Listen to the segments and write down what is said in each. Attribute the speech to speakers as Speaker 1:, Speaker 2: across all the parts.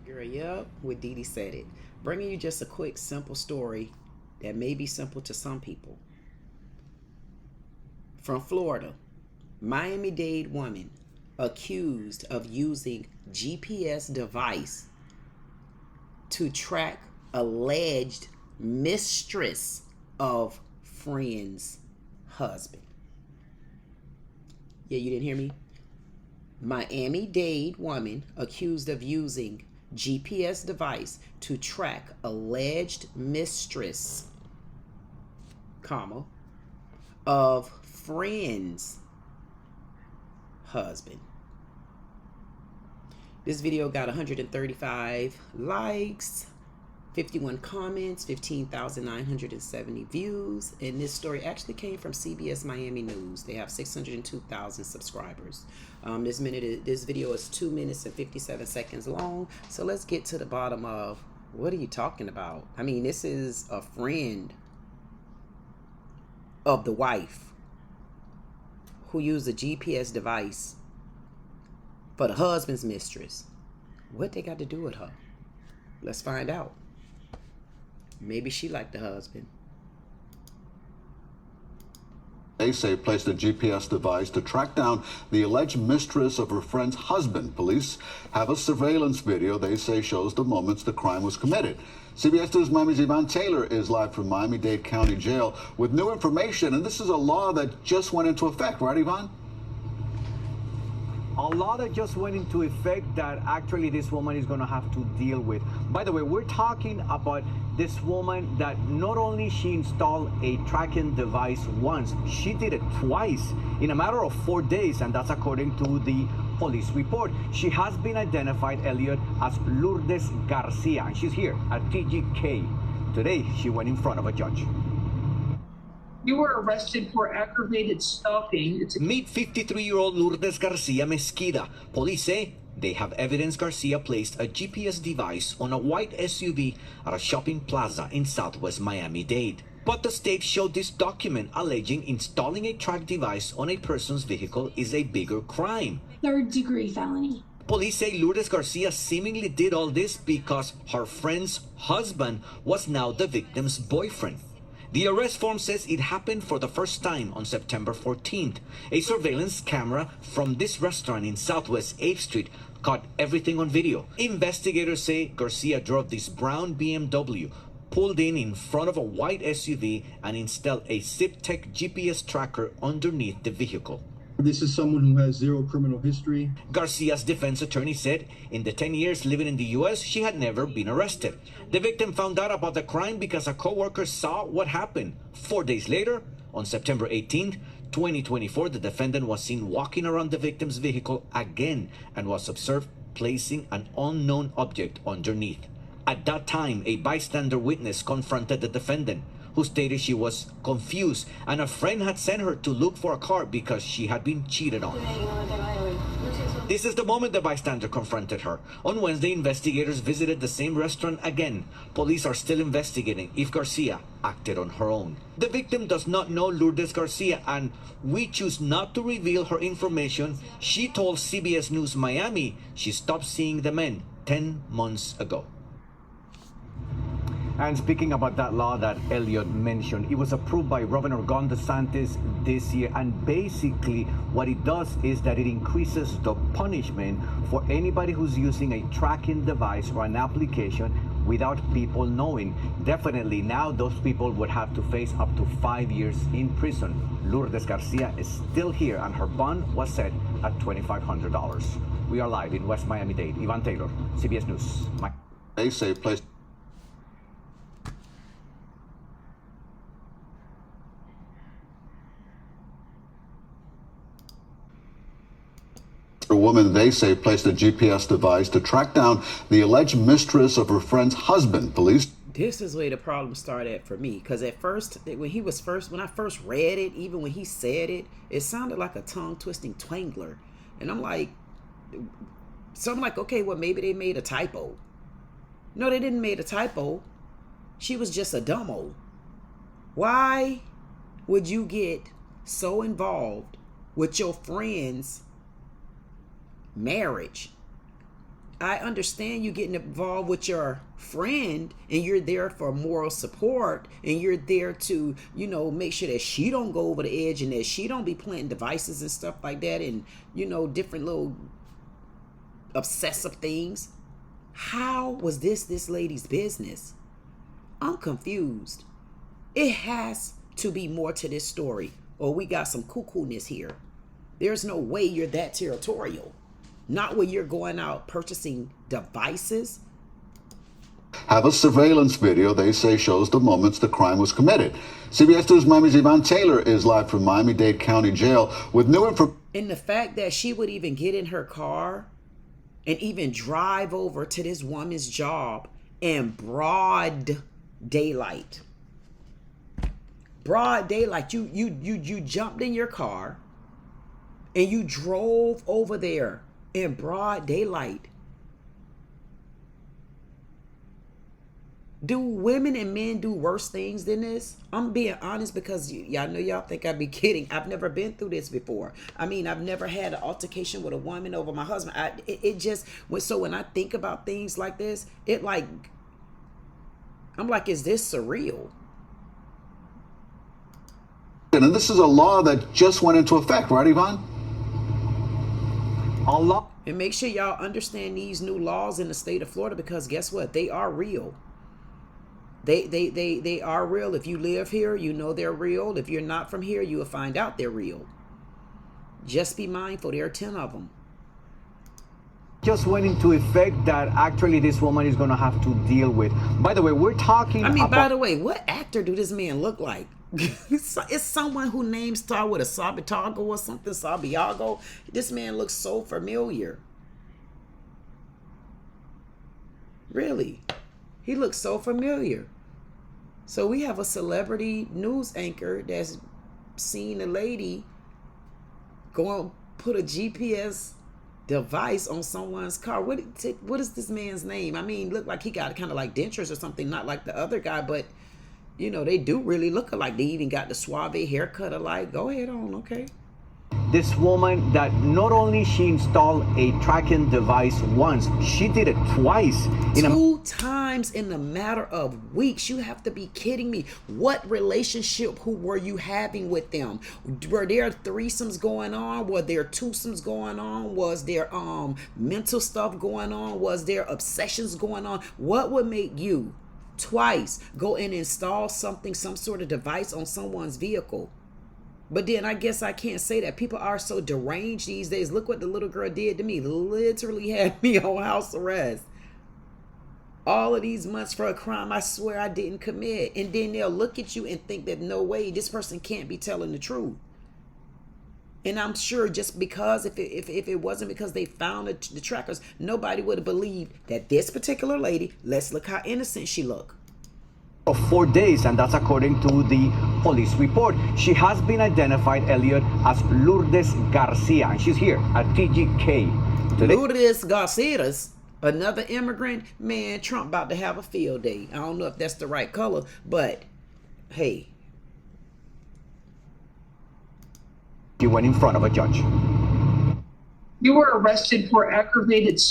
Speaker 1: Girl, yep, with Dee Dee said it. Bringing you just a quick, simple story that may be simple to some people. From Florida, Miami-Dade woman accused of using GPS device to track alleged mistress of friend's husband. Yeah, you didn't hear me? Miami-Dade woman accused of using GPS device to track alleged mistress, comma, of friend's husband. This video got 135 likes, 51 comments, 15,970 views, and this story actually came from CBS Miami News. They have 602,000 subscribers. This video is 2 minutes and 57 seconds long. So let's get to the bottom of what are you talking about? I mean, this is a friend of the wife who used a GPS device for the husband's mistress. What they got to do with her? Let's find out. Maybe she liked the husband.
Speaker 2: They say placed a GPS device to track down the alleged mistress of her friend's husband. Police have a surveillance video they say shows the moments the crime was committed. CBS News Miami's Yvonne Taylor is live from Miami-Dade County Jail with new information, and this is a law that just went into effect, right, Yvonne?
Speaker 3: A law that just went into effect that actually this woman is going to have to deal with. By the way, we're talking about this woman that not only she installed a tracking device once, she did it twice in a matter of 4 days, and that's according to the police report. She has been identified, Elliot, as Lourdes Garcia, and she's here at TGK. Today, she went in front of a judge.
Speaker 4: You were arrested for aggravated stalking.
Speaker 3: Meet 53-year-old Lourdes Garcia Mesquida. Police say they have evidence Garcia placed a GPS device on a white SUV at a shopping plaza in Southwest Miami-Dade. But the state showed this document alleging installing a track device on a person's vehicle is a bigger crime.
Speaker 5: Third-degree felony.
Speaker 3: Police say Lourdes Garcia seemingly did all this because her friend's husband was now the victim's boyfriend. The arrest form says it happened for the first time on September 14th. A surveillance camera from this restaurant in Southwest 8th Street caught everything on video. Investigators say Garcia drove this brown BMW, pulled in front of a white SUV, and installed a ZipTech GPS tracker underneath the vehicle.
Speaker 6: This is someone who has zero criminal history.
Speaker 3: Garcia's defense attorney said in the 10 years living in the U.S., she had never been arrested. The victim found out about the crime because a co-worker saw what happened. 4 days later, on September 18th, 2024, the defendant was seen walking around the victim's vehicle again and was observed placing an unknown object underneath. At that time, a bystander witness confronted the defendant, who stated she was confused and a friend had sent her to look for a car because she had been cheated on. This is the moment the bystander confronted her. On Wednesday, investigators visited the same restaurant again. Police are still investigating if Garcia acted on her own. The victim does not know Lourdes Garcia, and we choose not to reveal her information. She told CBS News Miami she stopped seeing the men 10 months ago. And speaking about that law that Elliot mentioned, it was approved by Governor Ron DeSantis this year, and basically what it does is that it increases the punishment for anybody who's using a tracking device or an application without people knowing. Definitely now those people would have to face up to 5 years in prison. Lourdes Garcia is still here, and her bond was set at $2,500. We are live in West Miami-Dade. Yvonne Taylor, CBS News.
Speaker 2: They say placed a woman they say placed a GPS device to track down the alleged mistress of her friend's husband. Police.
Speaker 1: This is where the problem started for me, because at first, when I first read it, even when he said it, it sounded like a tongue-twisting twangler, and I'm like, okay, well, maybe they made a typo. No, they didn't make a typo. She was just a dumbo. Why would you get so involved with your friend's marriage? I understand you getting involved with your friend and you're there for moral support and you're there to, you know, make sure that she don't go over the edge and that she don't be planting devices and stuff like that and, you know, different little obsessive things. How was this lady's business? I'm confused. It has to be more to this story, or we got some cuckoo-ness here. There's no way you're that territorial. Not when you're going out purchasing devices.
Speaker 2: Have a surveillance video they say shows the moments the crime was committed. CBS News Miami's Yvonne Taylor is live from Miami-Dade County Jail with new information.
Speaker 1: And the fact that she would even get in her car and even drive over to this woman's job in broad daylight. Broad daylight. You jumped in your car and you drove over there in broad daylight. Do women and men do worse things than this? I'm being honest because y'all know y'all think I'd be kidding. I've never been through this before. I mean, I've never had an altercation with a woman over my husband. So when I think about things like this, I'm like, is this surreal?
Speaker 2: And this is a law that just went into effect, right, Yvonne?
Speaker 3: A law.
Speaker 1: And make sure y'all understand these new laws in the state of Florida, because guess what? They are real. They are real. If you live here, you know they're real. If you're not from here, you will find out they're real. Just be mindful. There are 10 of them.
Speaker 3: Just went into effect that actually this woman is going to have to deal with. By the way, we're talking about...
Speaker 1: by the way, what actor do this man look like? It's someone who name start with a Sabitago or something, Sabiago. This man looks so familiar. Really. He looks so familiar. So we have a celebrity news anchor that's seen a lady go and put a GPS device on someone's car. What is this man's name? I mean, look like he got kind of like dentures or something, not like the other guy, but you know, they do really look alike. They even got the suave haircut alike. Go ahead on, okay.
Speaker 3: This woman that not only she installed a tracking device once, she did it twice.
Speaker 1: Two times in a matter of weeks. You have to be kidding me. What relationship who were you having with them? Were there threesomes going on? Were there twosomes going on? Was there mental stuff going on? Was there obsessions going on? What would make you twice go and install something, some sort of device on someone's vehicle? But then I guess I can't say that. People are so deranged these days. Look what the little girl did to me. Literally had me on house arrest. All of these months for a crime I swear I didn't commit. And then they'll look at you and think that no way, this person can't be telling the truth. And I'm sure just because if it wasn't because they found the trackers, nobody would have believed that this particular lady, let's look how innocent she looked.
Speaker 3: Of 4 days, and that's according to the police report. She has been identified, Elliot, as Lourdes Garcia, and she's here at TGK today.
Speaker 1: Lourdes Garcia, another immigrant. Man, Trump about to have a field day. I don't know if that's the right color, but hey.
Speaker 3: She went in front of a judge.
Speaker 4: You were arrested for aggravated...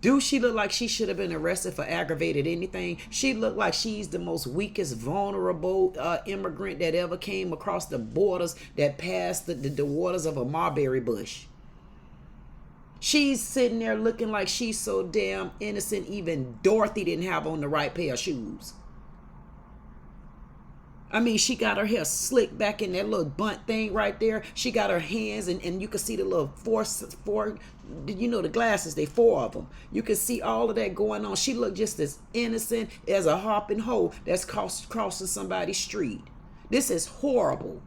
Speaker 1: Do she look like she should have been arrested for aggravated anything? She looked like she's the most weakest, vulnerable immigrant that ever came across the borders, that passed the waters of a mulberry bush. She's sitting there looking like she's so damn innocent, even Dorothy didn't have on the right pair of shoes. I mean, she got her hair slicked back in that little bunt thing right there. She got her hands, and you can see the little four, you know, the glasses, they 4 of them. You can see all of that going on. She looked just as innocent as a hopping hoe that's crossing somebody's street. This is horrible.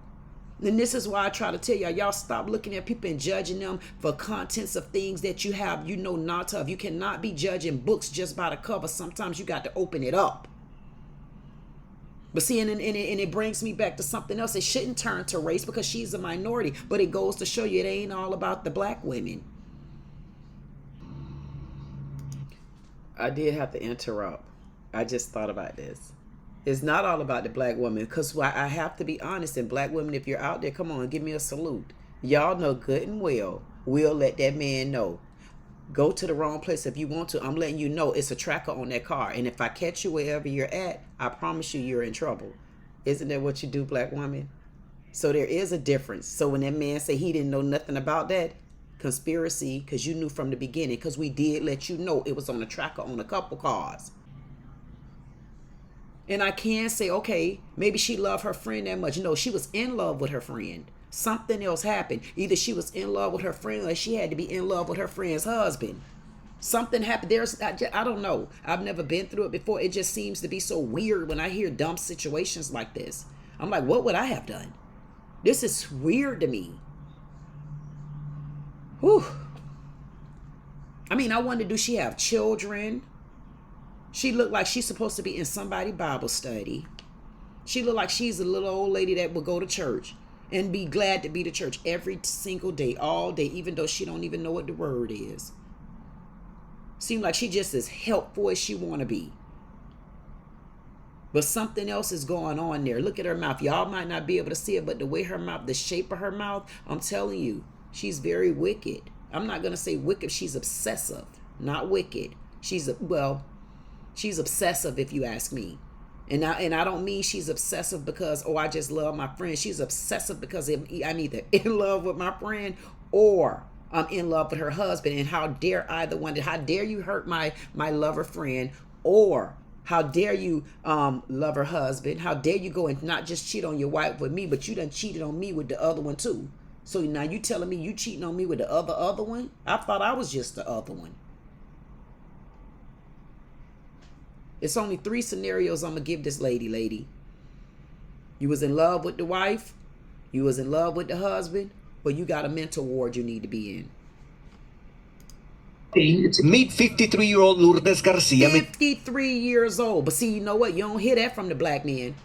Speaker 1: And this is why I try to tell y'all stop looking at people and judging them for contents of things that you have, you know, not of. You cannot be judging books just by the cover. Sometimes you got to open it up. But see, and it brings me back to something else. It shouldn't turn to race because she's a minority, but it goes to show you it ain't all about the black women. I did have to interrupt. I just thought about this. It's not all about the black woman, because I have to be honest, and black women, if you're out there, come on, give me a salute. Y'all know good and well, we'll let that man know. Go to the wrong place if you want to. I'm letting you know it's a tracker on that car. And if I catch you wherever you're at, I promise you you're in trouble. Isn't that what you do, black woman? So there is a difference. So when that man say he didn't know nothing about that, conspiracy, because you knew from the beginning, because we did let you know it was on a tracker on a couple cars. And I can say, okay, maybe she loved her friend that much. No, she was in love with her friend. Something else happened. Either she was in love with her friend or she had to be in love with her friend's husband. Something happened. I don't know. I've never been through it before. It just seems to be so weird when I hear dumb situations like this. I'm like, what would I have done? This is weird to me. Whew. I mean, I wonder, do she have children? She looked like she's supposed to be in somebody's Bible study. She looked like she's a little old lady that would go to church and be glad to be to church every single day, all day, even though she don't even know what the word is. Seems like she just as helpful as she want to be. But something else is going on there. Look at her mouth. Y'all might not be able to see it, but the way her mouth, the shape of her mouth, I'm telling you, she's very wicked. I'm not going to say wicked. She's obsessive, not wicked. She's obsessive if you ask me. And I don't mean she's obsessive because, oh, I just love my friend. She's obsessive because I'm either in love with my friend or I'm in love with her husband. And how dare either one, how dare you hurt my lover friend, or how dare you love her husband? How dare you go and not just cheat on your wife with me, but you done cheated on me with the other one too. So now you telling me you cheating on me with the other one? I thought I was just the other one. It's only 3 scenarios I'm going to give this lady. You was in love with the wife, you was in love with the husband, or you got a mental ward you need to be in.
Speaker 3: Meet 53-year-old Lourdes Garcia.
Speaker 1: 53 years old. But see, you know what? You don't hear that from the black men.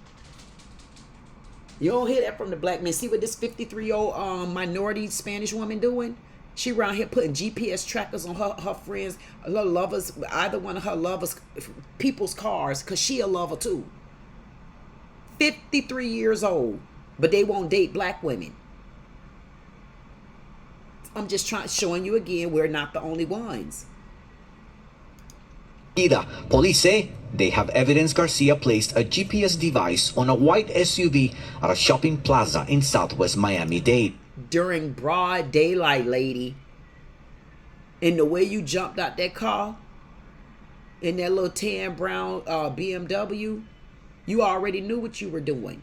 Speaker 1: You don't hear that from the black men. See what this 53-year-old minority Spanish woman doing? She around here putting GPS trackers on her friends, her lovers, either one of her lovers, people's cars, because she a lover too. 53 years old, but they won't date black women. I'm just showing you again, we're not the only ones.
Speaker 3: Police say they have evidence Garcia placed a GPS device on a white SUV at a shopping plaza in Southwest Miami-Dade.
Speaker 1: During broad daylight, lady. And the way you jumped out that car, in that little tan brown BMW, you already knew what you were doing.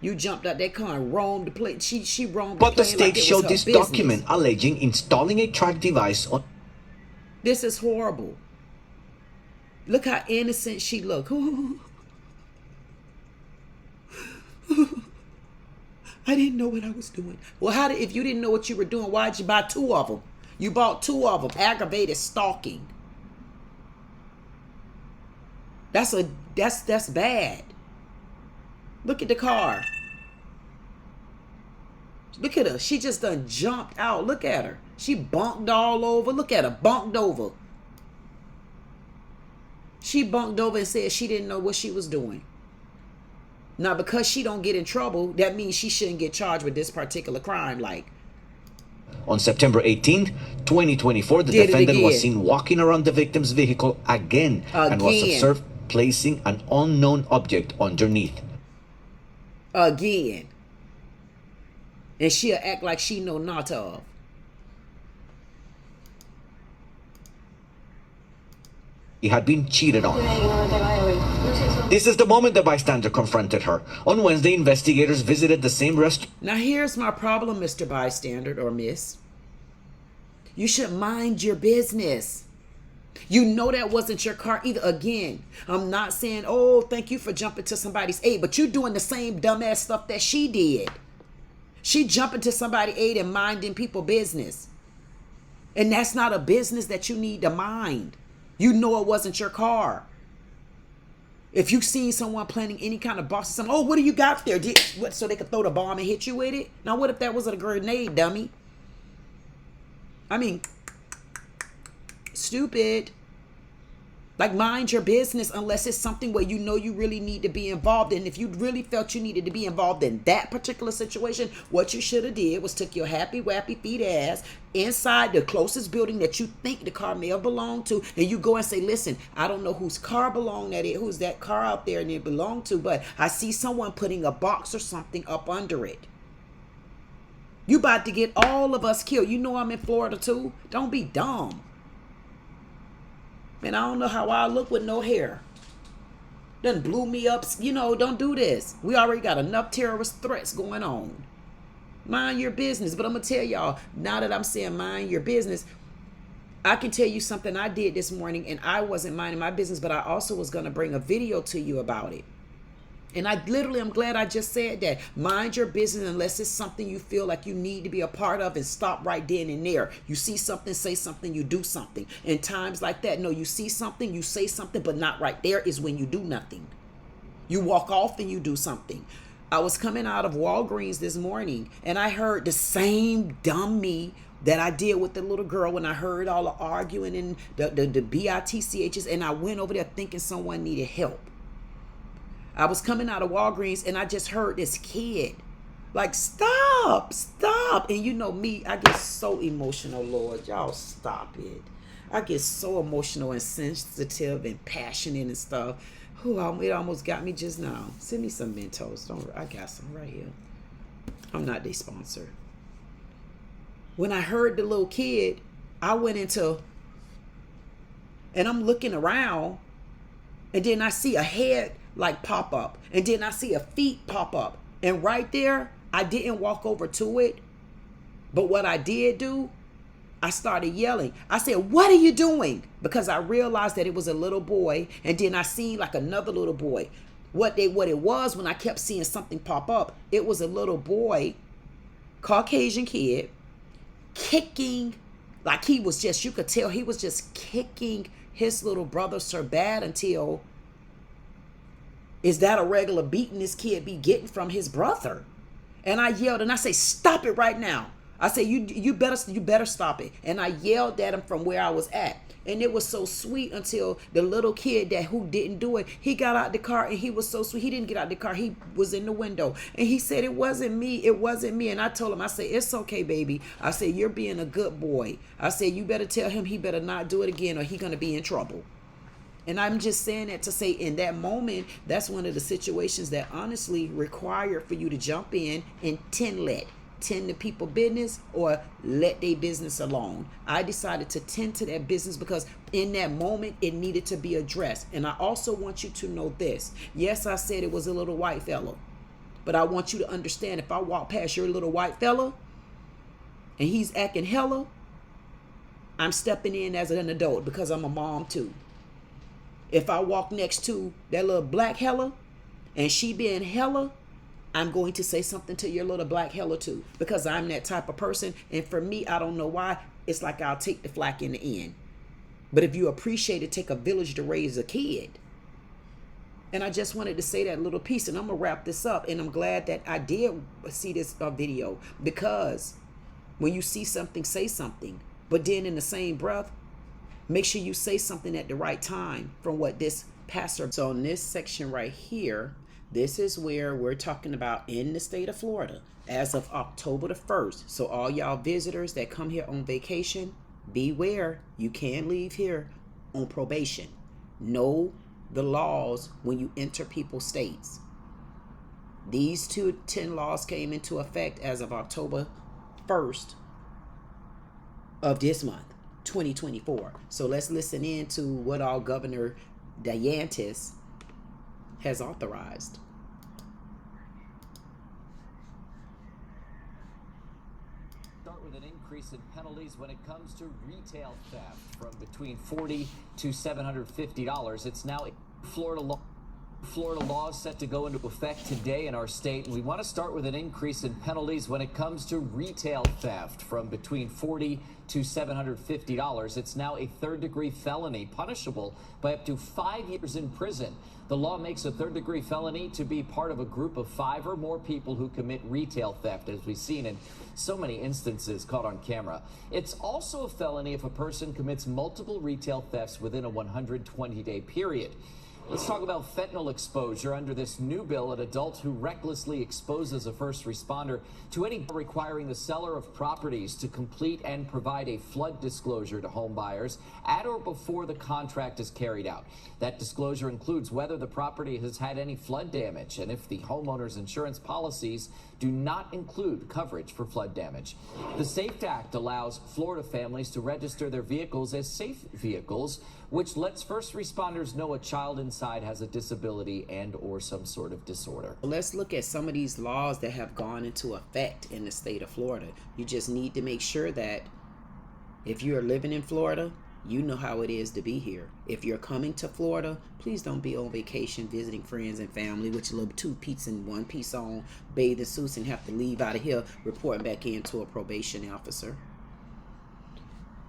Speaker 1: You jumped out that car and roamed the plane. She roamed the plane.
Speaker 3: But the state
Speaker 1: like
Speaker 3: showed this
Speaker 1: business.
Speaker 3: document alleging installing a track device on...
Speaker 1: This is horrible. Look how innocent she looked. I didn't know what I was doing. Well, if you didn't know what you were doing, why'd you buy 2 of them? You bought 2 of them. Aggravated stalking. That's bad. Look at the car. Look at her. She just done jumped out. Look at her. She bunked all over. Look at her. Bunked over. She bunked over and said she didn't know what she was doing. Now, because she don't get in trouble, that means she shouldn't get charged with this particular crime. Like,
Speaker 3: on September 18th, 2024, the defendant was seen walking around the victim's vehicle again and was observed placing an unknown object underneath.
Speaker 1: Again. And she'll act like she know not of.
Speaker 3: He had been cheated on. This is the moment the bystander confronted her. On Wednesday, investigators visited the same restaurant.
Speaker 1: Now here's my problem, Mr. Bystander or Miss. You should mind your business. You know that wasn't your car either. Again, I'm not saying, oh, thank you for jumping to somebody's aid, but you're doing the same dumbass stuff that she did. She jumping to somebody's aid and minding people's business. And that's not a business that you need to mind. You know it wasn't your car. If you seen someone planning any kind of box or something, oh, what do you got there? So they could throw the bomb and hit you with it? Now, what if that was a grenade, dummy? I mean, stupid. Like, mind your business unless it's something where you know you really need to be involved in. If you really felt you needed to be involved in that particular situation, what you should have did was took your happy, wappy feet ass inside the closest building that you think the car may have belonged to, and you go and say, listen, I don't know whose car belonged at it, who's that car out there and it belonged to, but I see someone putting a box or something up under it. You about to get all of us killed. You know I'm in Florida too. Don't be dumb. Man, I don't know how I look with no hair. Done blew me up. You know, don't do this. We already got enough terrorist threats going on. Mind your business. But I'm going to tell y'all, now that I'm saying mind your business, I can tell you something I did this morning, and I wasn't minding my business, but I also was going to bring a video to you about it. And I literally, I'm glad I just said that. Mind your business unless it's something you feel like you need to be a part of, and stop right then and there. You see something, say something, you do something. In times like that, no, you see something, you say something, but not right there is when you do nothing. You walk off and you do something. I was coming out of Walgreens this morning, and I heard the same dumb me that I did with the little girl when I heard all the arguing and the BITCHs, and I went over there thinking someone needed help. I was coming out of Walgreens, and I just heard this kid like, stop, stop. And you know me, I get so emotional, Lord. Y'all stop it. I get so emotional and sensitive and passionate and stuff. It almost got me just now. Send me some Mentos. I got some right here. I'm not their sponsor. When I heard the little kid, I went into, and I'm looking around, and then I see a head like pop up, and then I see a feet pop up, and right there I didn't walk over to it, but what I did do, I started yelling. I said, what are you doing? Because I realized that it was a little boy, and then I seen like another little boy. What it was when I kept seeing something pop up, it was a little boy, Caucasian kid, kicking, like he was just, you could tell he was just kicking his little brother so bad until, is that a regular beating this kid be getting from his brother? And I yelled, and I say, stop it right now. I say, you better stop it. And I yelled at him from where I was at. And it was so sweet until the little kid who didn't do it, he got out the car, and he was so sweet. He didn't get out the car. He was in the window. And he said, it wasn't me. It wasn't me. And I told him, I said, it's okay, baby. I said, you're being a good boy. I said, you better tell him he better not do it again, or he's going to be in trouble. And I'm just saying that to say, in that moment, that's one of the situations that honestly require for you to jump in and tend to people business, or let their business alone. I decided to tend to that business because in that moment it needed to be addressed. And I also want you to know this. Yes, I said it was a little white fella, but I want you to understand, if I walk past your little white fella and he's acting hella, I'm stepping in as an adult because I'm a mom too. If I walk next to that little black hella and she being hella, I'm going to say something to your little black hella too, because I'm that type of person. And for me, I don't know why, it's like I'll take the flack in the end. But if you appreciate it, take a village to raise a kid. And I just wanted to say that little piece, and I'm going to wrap this up. And I'm glad that I did see this video, because when you see something, say something. But then in the same breath, make sure you say something at the right time from what this pastor. So in this section right here, this is where we're talking about in the state of Florida as of October the 1st. So all y'all visitors that come here on vacation, beware, you can't leave here on probation. Know the laws when you enter people's states. These 210 laws came into effect as of October 1st of this month, 2024. So let's listen in to what all Governor DeSantis has authorized.
Speaker 3: Start with an increase in penalties when it comes to retail theft from between $40 to $750. It's now Florida law.
Speaker 7: Florida laws set to go into effect today in our state, and we want to start with an increase in penalties when it comes to retail theft from between $40 to $750. It's now a third-degree felony, punishable by up to 5 years in prison. The law makes a third-degree felony to be part of a group of 5 or more people who commit retail theft, as we've seen in so many instances caught on camera. It's also a felony if a person commits multiple retail thefts within a 120-day period. Let's talk about fentanyl exposure. Under this new bill, an adult who recklessly exposes a first responder to any requiring the seller of properties to complete and provide a flood disclosure to home buyers at or before the contract is carried out. That disclosure includes whether the property has had any flood damage and if the homeowner's insurance policies do not include coverage for flood damage. The SAFE Act allows Florida families to register their vehicles as safe vehicles, which lets first responders know a child inside has a disability and or some sort of disorder.
Speaker 1: Let's look at some of these laws that have gone into effect in the state of Florida. You just need to make sure that if you're living in Florida, you know how it is to be here. If you're coming to Florida, please don't be on vacation visiting friends and family with your little 2 piece and 1 piece on, bathing suits, and have to leave out of here reporting back in to a probation officer.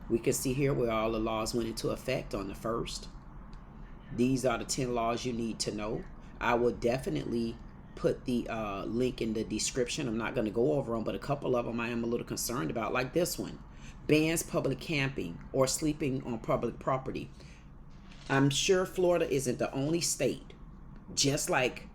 Speaker 1: We can see here where all the laws went into effect on the 1st. These are the 10 laws you need to know. I will definitely put the link in the description. I'm not going to go over them, but a couple of them I am a little concerned about, like this one. Bans public camping or sleeping on public property. I'm sure Florida isn't the only state, just like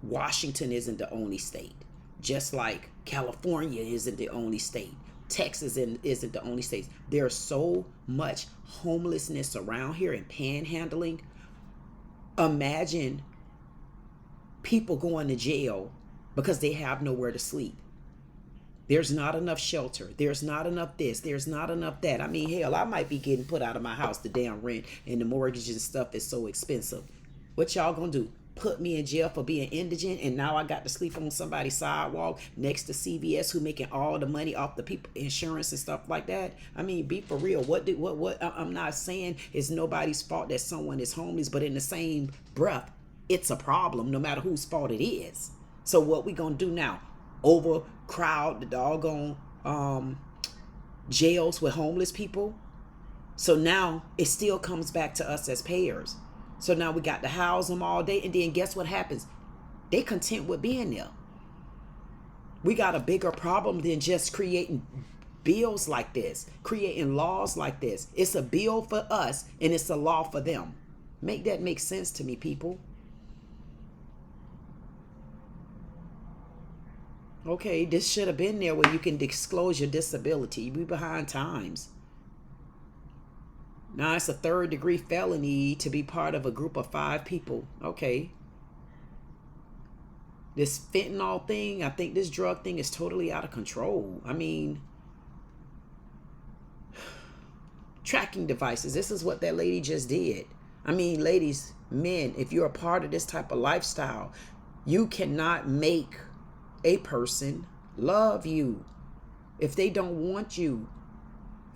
Speaker 1: Washington isn't the only state, just like California isn't the only state. Texas isn't the only state. There's so much homelessness around here and panhandling. Imagine people going to jail because they have nowhere to sleep. There's not enough shelter. There's not enough this. There's not enough that. I mean, hell, I might be getting put out of my house. The damn rent and the mortgage and stuff is so expensive. What y'all gonna do? Put me in jail for being indigent, and now I got to sleep on somebody's sidewalk next to CVS who making all the money off the people insurance and stuff like that? I mean, be for real. What I'm not saying is nobody's fault that someone is homeless, but in the same breath, it's a problem no matter whose fault it is. So what we gonna do now? Overcrowd the doggone jails with homeless people? So now it still comes back to us as payers. So now we got to house them all day, and then guess what happens? They content with being there. We got a bigger problem than just creating bills like this, creating laws like this. It's a bill for us and it's a law for them. Make that make sense to me, people. Okay, this should have been there where you can disclose your disability. We behind times. Now it's a 3rd-degree felony to be part of a group of 5 people. Okay. This fentanyl thing, I think this drug thing is totally out of control. I mean, tracking devices. This is what that lady just did. I mean, ladies, men, if you're a part of this type of lifestyle, you cannot make a person love you if they don't want you,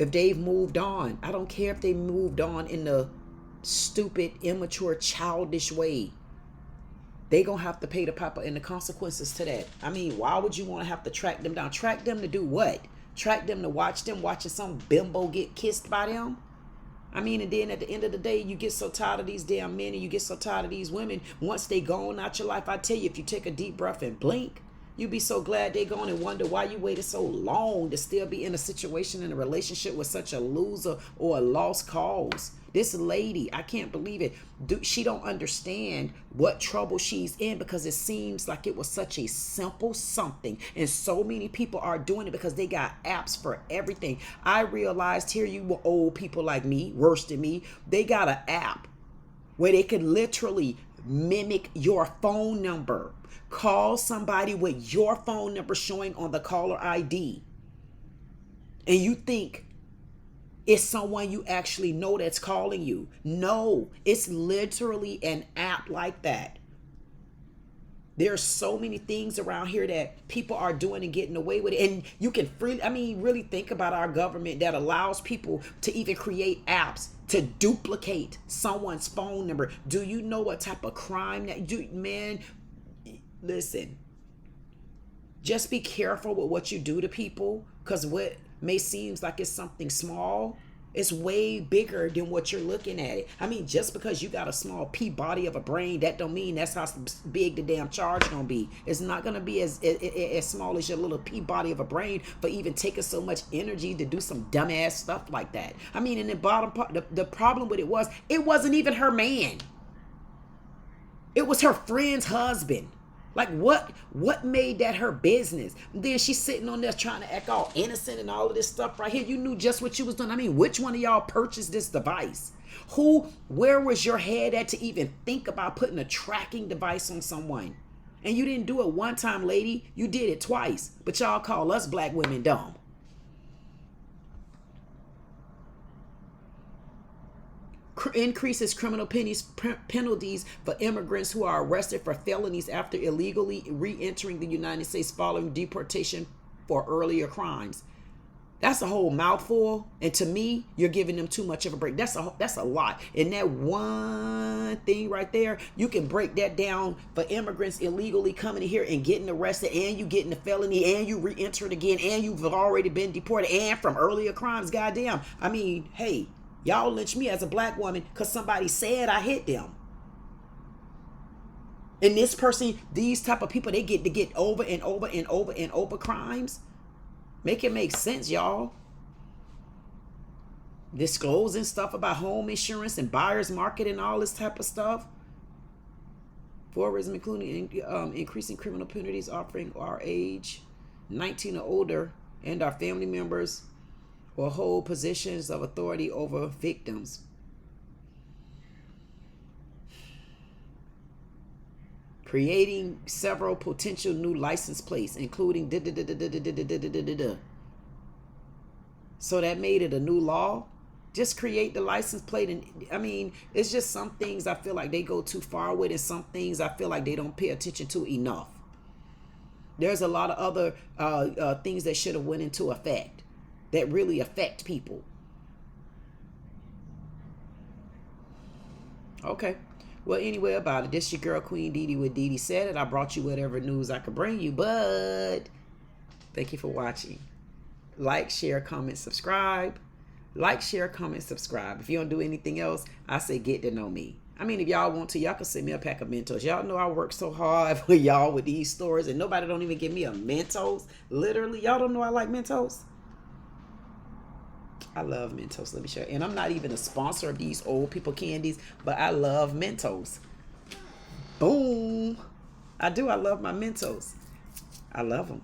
Speaker 1: if they've moved on. I don't care if they moved on in a stupid, immature, childish way. They gonna have to pay the piper and the consequences to that. I mean, why would you want to have to track them down? Track them to do what? Track them to watch them watching some bimbo get kissed by them? I mean, and then at the end of the day, you get so tired of these damn men and you get so tired of these women. Once they gone out your life, I tell you, if you take a deep breath and blink, you'd be so glad they're gone and wonder why you waited so long to still be in a situation, in a relationship with such a loser or a lost cause. This lady, I can't believe it. She don't understand what trouble she's in because it seems like it was such a simple something. And so many people are doing it because they got apps for everything. I realized here, you old people like me, worse than me, they got an app where they can literally mimic your phone number. Call somebody with your phone number showing on the caller ID. And you think it's someone you actually know that's calling you. No, it's literally an app like that. There's so many things around here that people are doing and getting away with it. And you can freely, I mean, really think about our government that allows people to even create apps to duplicate someone's phone number. Do you know what type of crime that you, man, listen, just be careful with what you do to people, because what may seem like it's something small, it's way bigger than what you're looking at it. I mean, just because you got a small pea body of a brain, that don't mean that's how big the damn charge gonna be. It's not gonna be as small as your little pea body of a brain for even taking so much energy to do some dumbass stuff like that. I mean, in the bottom part, the problem with it wasn't even her man. It was her friend's husband. Like, what made that her business? And then she's sitting on there trying to act all innocent and all of this stuff right here. You knew just what you was doing. I mean, which one of y'all purchased this device? Where was your head at to even think about putting a tracking device on someone? And you didn't do it one time, lady. You did it twice. But y'all call us black women dumb. Increases criminal penalties for immigrants who are arrested for felonies after illegally re-entering the United States following deportation for earlier crimes. That's a whole mouthful, and to me, you're giving them too much of a break. That's a lot. And that one thing right there, you can break that down for immigrants illegally coming in here and getting arrested, and you getting a felony, and you re-entered again, and you've already been deported, and from earlier crimes. Goddamn. I mean, hey. Y'all lynch me as a black woman because somebody said I hit them. And this person, these type of people, they get to get over and over and over and over crimes. Make it make sense, y'all. Disclosing stuff about home insurance and buyer's market and all this type of stuff. For reasons including increasing criminal penalties, offering our age 19 or older and our family members or hold positions of authority over victims. Creating several potential new license plates, including So that made it a new law. Just create the license plate. And I mean, it's just some things I feel like they go too far with, and some things I feel like they don't pay attention to enough. There's a lot of other things that should have went into effect that really affect people. Okay. Well, anyway about it. This your girl, Queen Dee Dee with Dee Dee Said It. I brought you whatever news I could bring you, but thank you for watching. Like, share, comment, subscribe. Like, share, comment, subscribe. If you don't do anything else, I say get to know me. I mean, if y'all want to, y'all can send me a pack of Mentos. Y'all know I work so hard for y'all with these stories, and nobody don't even give me a Mentos. Literally, y'all don't know I like Mentos. I love Mentos. Let me show you. And I'm not even a sponsor of these old people candies, but I love Mentos. Boom. I do. I love my Mentos. I love them.